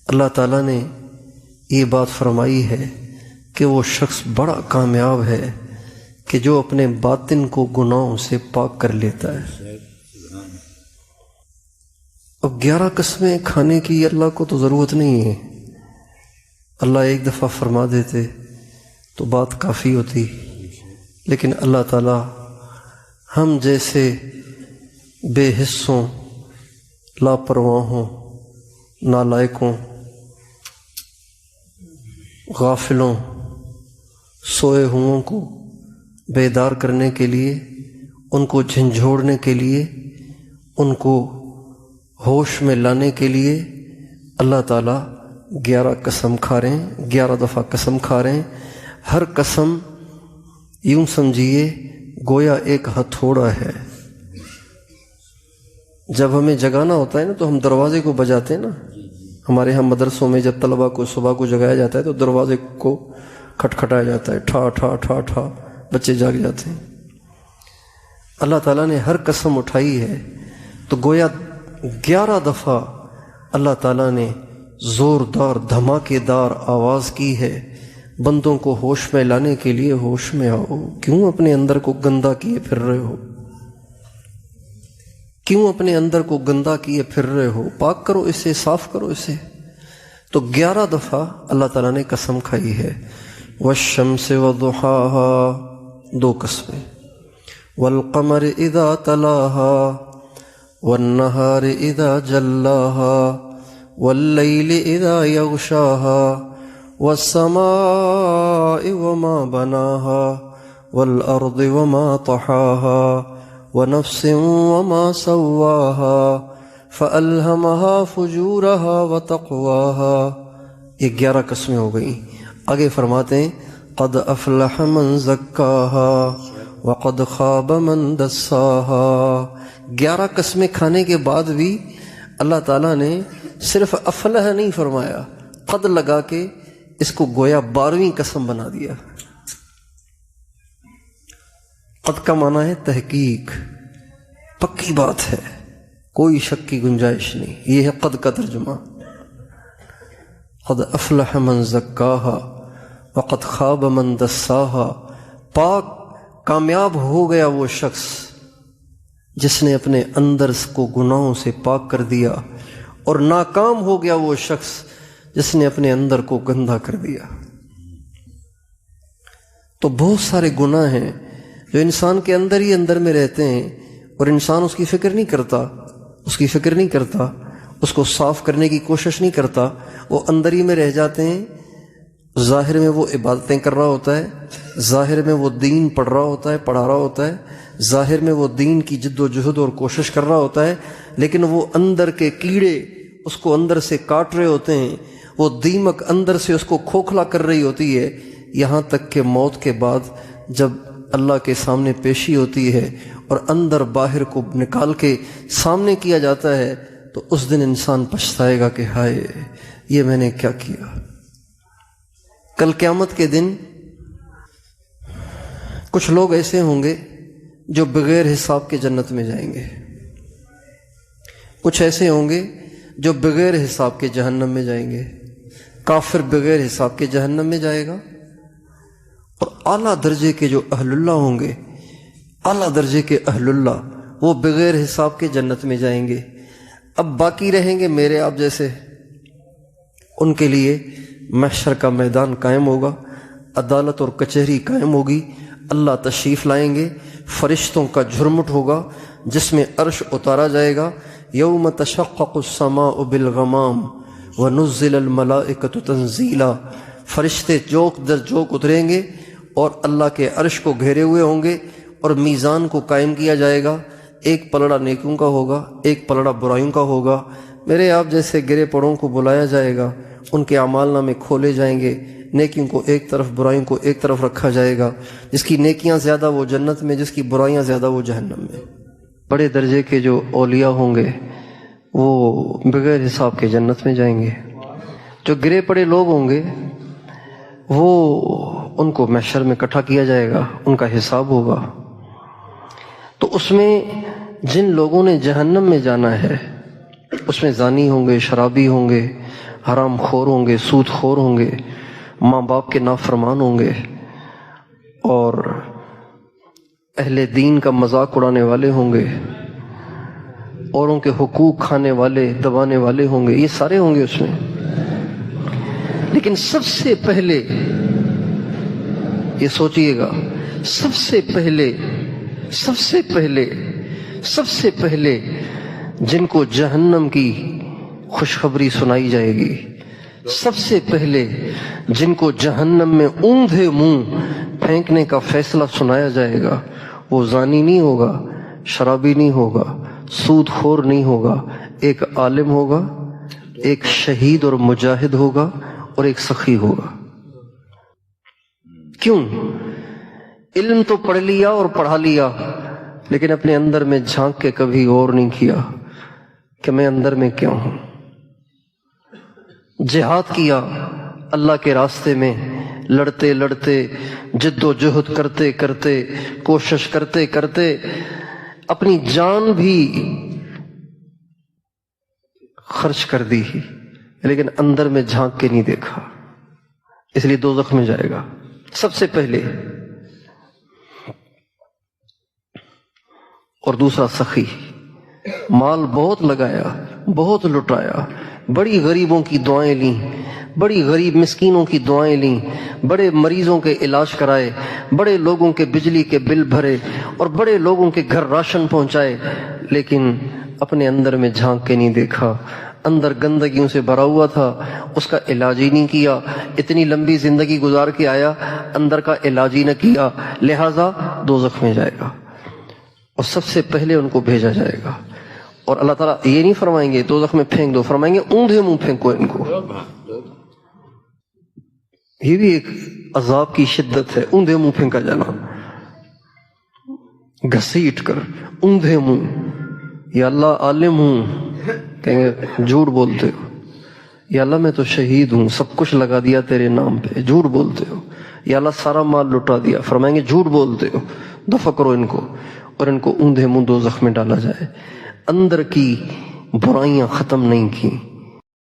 اللہ تعالیٰ نے یہ بات فرمائی ہے کہ وہ شخص بڑا کامیاب ہے کہ جو اپنے باطن کو گناہوں سے پاک کر لیتا ہے۔ اب 11 قسمیں کھانے کی اللہ کو تو ضرورت نہیں ہے، اللہ ایک دفعہ فرما دیتے تو بات کافی ہوتی، لیکن اللہ تعالیٰ ہم جیسے بے حسوں، لاپرواہوں، نالائقوں، غافلوں، سوئے ہوئوں کو بیدار کرنے کے لیے، ان کو جھنجھوڑنے کے لیے، ان کو ہوش میں لانے کے لیے اللہ تعالیٰ 11 قسم کھا رہے ہیں، 11 دفعہ قسم کھا رہے ہیں۔ ہر قسم یوں سمجھیے گویا ایک ہتھوڑا ہے۔ جب ہمیں جگانا ہوتا ہے نا تو ہم دروازے کو بجاتے ہیں نا، ہمارے ہم مدرسوں میں جب طلباء کو صبح کو جگایا جاتا ہے تو دروازے کو کھٹکھٹایا جاتا ہے، ٹھا ٹھا ٹھا ٹھا، بچے جاگ جاتے ہیں۔ اللہ تعالیٰ نے ہر قسم اٹھائی ہے تو گویا 11 دفعہ اللہ تعالیٰ نے زوردار دھماکے دار آواز کی ہے بندوں کو ہوش میں لانے کے لیے، ہوش میں آؤ، کیوں اپنے اندر کو گندا کیے پھر رہے ہو؟ کیوں اپنے اندر کو گندا کیے پھر رہے ہو؟ پاک کرو اسے، صاف کرو اسے۔ تو 11 دفعہ اللہ تعالیٰ نے قسم کھائی ہے۔ والشمس وضحاها، 2 قسمیں، والقمر اذا تلاها، والنہار اذا جلاها، واللیل اذا یغشاها، والسماء وما بناها، والارض وما طحاها، ونفس وما سواها، فألہمها فجورها وتقواها۔ یہ 11 قسمیں ہو گئیں۔ آگے فرماتے ہیں قد افلح من زکاها وقد خاب من دساها۔ 11 قسمیں کھانے کے بعد بھی اللہ تعالیٰ نے صرف افلح نہیں فرمایا، قد لگا کے اس کو گویا 12ویں قسم بنا دیا۔ قد کا معنی ہے تحقیق، پکی بات ہے، کوئی شک کی گنجائش نہیں، یہ ہے قد کا ترجمہ۔ قد افلح من زکاها وقد خاب من دساها، پاک کامیاب ہو گیا وہ شخص جس نے اپنے اندر کو گناہوں سے پاک کر دیا، اور ناکام ہو گیا وہ شخص جس نے اپنے اندر کو گندا کر دیا۔ تو بہت سارے گناہ ہیں جو انسان کے اندر ہی اندر میں رہتے ہیں اور انسان اس کی فکر نہیں کرتا، اس کو صاف کرنے کی کوشش نہیں کرتا، وہ اندر ہی میں رہ جاتے ہیں۔ ظاہر میں وہ عبادتیں کر رہا ہوتا ہے، ظاہر میں وہ دین پڑھا رہا ہوتا ہے، ظاہر میں وہ دین کی جد و جہد اور کوشش کر رہا ہوتا ہے، لیکن وہ اندر کے کیڑے اس کو اندر سے کاٹ رہے ہوتے ہیں، وہ دیمک اندر سے اس کو کھوکھلا کر رہی ہوتی ہے، یہاں تک کہ موت کے بعد جب اللہ کے سامنے پیشی ہوتی ہے اور اندر باہر کو نکال کے سامنے کیا جاتا ہے تو اس دن انسان پچھتائے گا کہ ہائے یہ میں نے کیا کیا۔ کل قیامت کے دن کچھ لوگ ایسے ہوں گے جو بغیر حساب کے جنت میں جائیں گے، کچھ ایسے ہوں گے جو بغیر حساب کے جہنم میں جائیں گے۔ کافر بغیر حساب کے جہنم میں جائے گا، اور اعلیٰ درجے کے جو اہل اللہ ہوں گے، اعلیٰ درجے کے اہل اللہ، وہ بغیر حساب کے جنت میں جائیں گے۔ اب باقی رہیں گے میرے آپ جیسے، ان کے لیے محشر کا میدان قائم ہوگا، عدالت اور کچہری قائم ہوگی، اللہ تشریف لائیں گے، فرشتوں کا جھرمٹ ہوگا جس میں عرش اتارا جائے گا۔ یوم تشقق السماء بالغمام ونزل الملائکۃ تنزیلا، فرشتے جوک در جوک اتریں گے اور اللہ کے عرش کو گھیرے ہوئے ہوں گے، اور میزان کو قائم کیا جائے گا۔ ایک پلڑا نیکیوں کا ہوگا، ایک پلڑا برائیوں کا ہوگا۔ میرے آپ جیسے گرے پڑوں کو بلایا جائے گا، ان کے اعمال نامے کھولے جائیں گے، نیکیوں کو ایک طرف برائیوں کو ایک طرف رکھا جائے گا۔ جس کی نیکیاں زیادہ وہ جنت میں، جس کی برائیاں زیادہ وہ جہنم میں۔ بڑے درجے کے جو اولیاء ہوں گے وہ بغیر حساب کے جنت میں جائیں گے، جو گرے پڑے لوگ ہوں گے وہ ان کو محشر میں اکٹھا کیا جائے گا، ان کا حساب ہوگا۔ تو اس میں جن لوگوں نے جہنم میں جانا ہے اس میں زانی ہوں گے، شرابی ہوں گے، حرام خور ہوں گے، سود خور ہوں گے، ماں باپ کے نافرمان ہوں گے، اور اہل دین کا مذاق اڑانے والے ہوں گے، اوروں کے حقوق کھانے والے، دبانے والے ہوں گے، یہ سارے ہوں گے اس میں۔ لیکن سب سے پہلے یہ سوچئے گا، سب سے پہلے جن کو جہنم کی خوشخبری سنائی جائے گی، سب سے پہلے جن کو جہنم میں اوندھے منہ پھینکنے کا فیصلہ سنایا جائے گا، وہ زانی نہیں ہوگا، شرابی نہیں ہوگا، سود خور نہیں ہوگا، ایک عالم ہوگا، ایک شہید اور مجاہد ہوگا، اور ایک سخی ہوگا۔ کیوں؟ علم تو پڑھ لیا اور پڑھا لیا، لیکن اپنے اندر میں جھانک کے کبھی غور نہیں کیا کہ میں اندر میں کیا ہوں۔ جہاد کیا اللہ کے راستے میں، لڑتے لڑتے، جد و جہد کرتے کرتے، کوشش کرتے کرتے اپنی جان بھی خرچ کر دی، لیکن اندر میں جھانک کے نہیں دیکھا، اس لیے دوزخ میں جائے گا سب سے پہلے۔ اور دوسرا سخی، مال بہت لگایا، بہت لٹایا، بڑی غریبوں کی دعائیں لیں، بڑی غریب مسکینوں کی دعائیں لیں، بڑے مریضوں کے علاج کرائے، بڑے لوگوں کے بجلی کے بل بھرے، اور بڑے لوگوں کے گھر راشن پہنچائے، لیکن اپنے اندر میں جھانک کے نہیں دیکھا، اندر گندگیوں سے بھرا ہوا تھا، اس کا علاج ہی نہیں کیا، اتنی لمبی زندگی گزار کے آیا، اندر کا علاج ہی نہ کیا، لہذا دوزخ میں جائے گا، اور سب سے پہلے ان کو بھیجا جائے گا۔ اور اللہ تعالیٰ یہ نہیں فرمائیں گے دوزخ میں پھینک دو، فرمائیں گے اوندھے منہ پھینکو ان کو۔ یہ بھی ایک عذاب کی شدت ہے، اوندھے منہ پھینکا جانا، گھسیٹ کر اوندھے منہ۔ یا اللہ عالم ہوں، کہیں گے جھوٹ بولتے ہو، یا اللہ میں تو شہید ہوں، سب کچھ لگا دیا تیرے نام پہ، جھوٹ بولتے ہو، یا اللہ سارا مال لٹا دیا، فرمائیں گے جھوٹ بولتے ہو، دفع کرو ان کو، اور ان کو اوندھے منہ دوزخ میں ڈالا جائے۔ اندر کی برائیاں ختم نہیں کی،